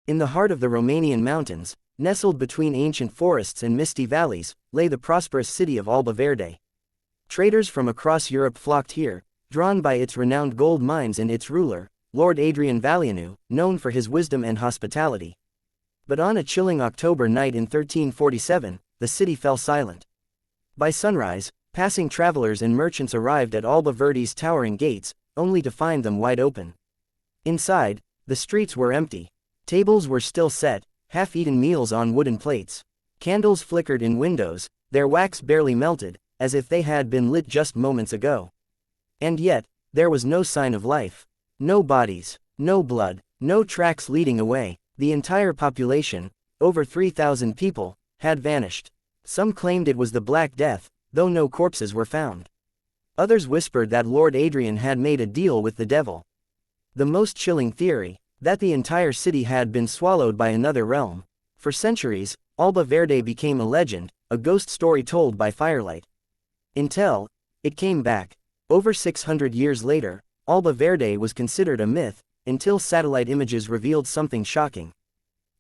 In the heart of the Romanian mountains, nestled between ancient forests and misty valleys, lay the prosperous city of Alba Verde. Traders from across Europe flocked here, drawn by its renowned gold mines and its ruler, Lord Adrian Valianu, known for his wisdom and hospitality. But on a chilling October night in 1347, the city fell silent. By sunrise, passing travelers and merchants arrived at Alba Verde's towering gates, only to find them wide open. Inside, the streets were empty. Tables were still set, half-eaten meals on wooden plates. Candles flickered in windows, their wax barely melted, as if they had been lit just moments ago. And yet, there was no sign of life. No bodies, no blood, no tracks leading away. The entire population, over 3,000 people, had vanished. Some claimed it was the Black Death, though no corpses were found. Others whispered that Lord Adrian had made a deal with the devil. The most chilling theory, that the entire city had been swallowed by another realm. For centuries, Alba Verde became a legend, a ghost story told by firelight. Until it came back. Over 600 years later, Alba Verde was considered a myth, until satellite images revealed something shocking.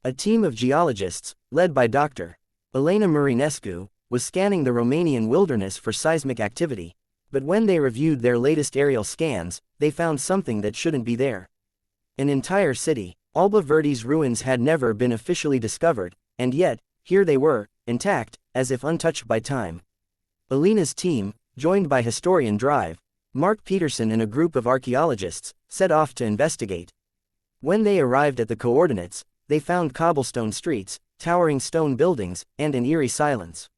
A team of geologists, led by Dr. Elena Murinescu, was scanning the Romanian wilderness for seismic activity. But when they reviewed their latest aerial scans, they found something that shouldn't be there. An entire city. Alba Verde's ruins had never been officially discovered, and yet, here they were, intact, as if untouched by time. Elena's team, joined by historian Drive, Mark Peterson and a group of archaeologists, set off to investigate. When they arrived at the coordinates, they found cobblestone streets, towering stone buildings, and an eerie silence.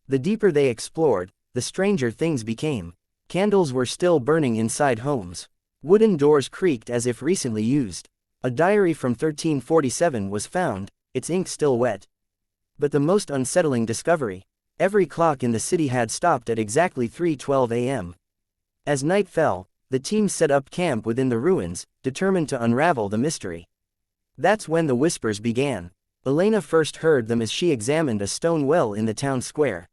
The deeper they explored, the stranger things became. Candles were still burning inside homes. Wooden doors creaked as if recently used. A diary from 1347 was found, its ink still wet. But the most unsettling discovery: every clock in the city had stopped at exactly 3:12 a.m. As night fell, the team set up camp within the ruins, determined to unravel the mystery. That's when the whispers began. Elena first heard them as she examined a stone well in the town square.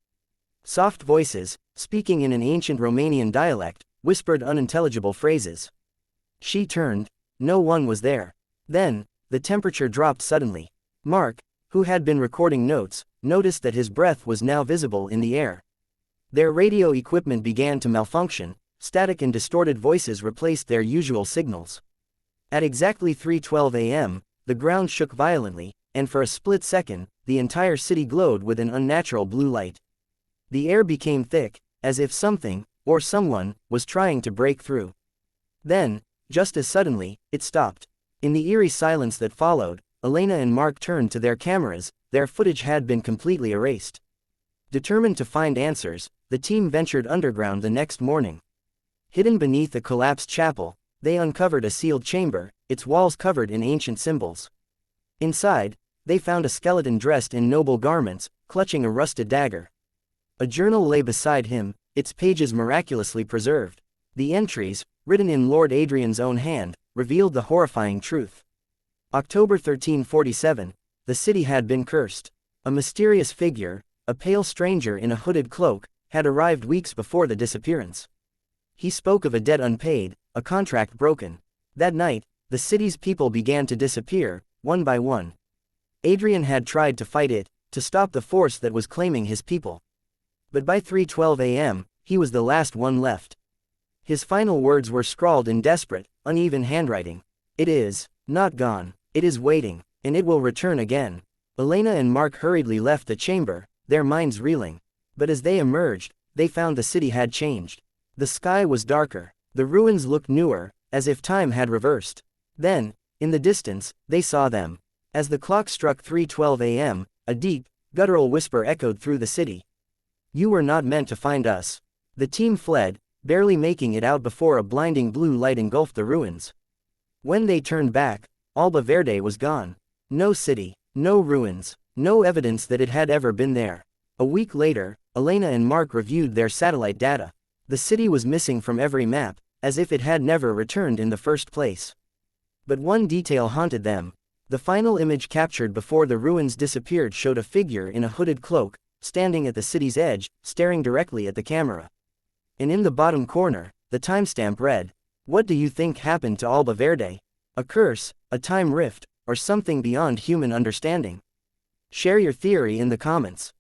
Soft voices, speaking in an ancient Romanian dialect, whispered unintelligible phrases. She turned. No one was there. Then, the temperature dropped suddenly. Mark, who had been recording notes, noticed that his breath was now visible in the air. Their radio equipment began to malfunction. Static and distorted voices replaced their usual signals. At exactly 3:12 a.m., the ground shook violently, and for a split second, the entire city glowed with an unnatural blue light. The air became thick, as if something, or someone, was trying to break through. Then, just as suddenly, it stopped. In the eerie silence that followed, Elena and Mark turned to their cameras. Their footage had been completely erased. Determined to find answers, the team ventured underground the next morning. Hidden beneath a collapsed chapel, they uncovered a sealed chamber, its walls covered in ancient symbols. Inside, they found a skeleton dressed in noble garments, clutching a rusted dagger. A journal lay beside him, its pages miraculously preserved. The entries, written in Lord Adrian's own hand, revealed the horrifying truth. October 1347, the city had been cursed. A mysterious figure, a pale stranger in a hooded cloak, had arrived weeks before the disappearance. He spoke of a debt unpaid, a contract broken. That night, the city's people began to disappear, one by one. Adrian had tried to fight it, to stop the force that was claiming his people. But by 3:12 a.m., he was the last one left. His final words were scrawled in desperate, uneven handwriting. "It is not gone, it is waiting, and it will return again." Elena and Mark hurriedly left the chamber, their minds reeling. But as they emerged, they found the city had changed. The sky was darker, the ruins looked newer, as if time had reversed. Then, in the distance, they saw them. As the clock struck 3:12 a.m., a deep, guttural whisper echoed through the city. "You were not meant to find us." The team fled, barely making it out before a blinding blue light engulfed the ruins. When they turned back, Alba Verde was gone. No city, no ruins, no evidence that it had ever been there. A week later, Elena and Mark reviewed their satellite data. The city was missing from every map, as if it had never returned in the first place. But one detail haunted them. The final image captured before the ruins disappeared showed a figure in a hooded cloak, standing at the city's edge, staring directly at the camera. And in the bottom corner, the timestamp read, "What do you think happened to Alba Verde? A curse, a time rift, or something beyond human understanding? Share your theory in the comments.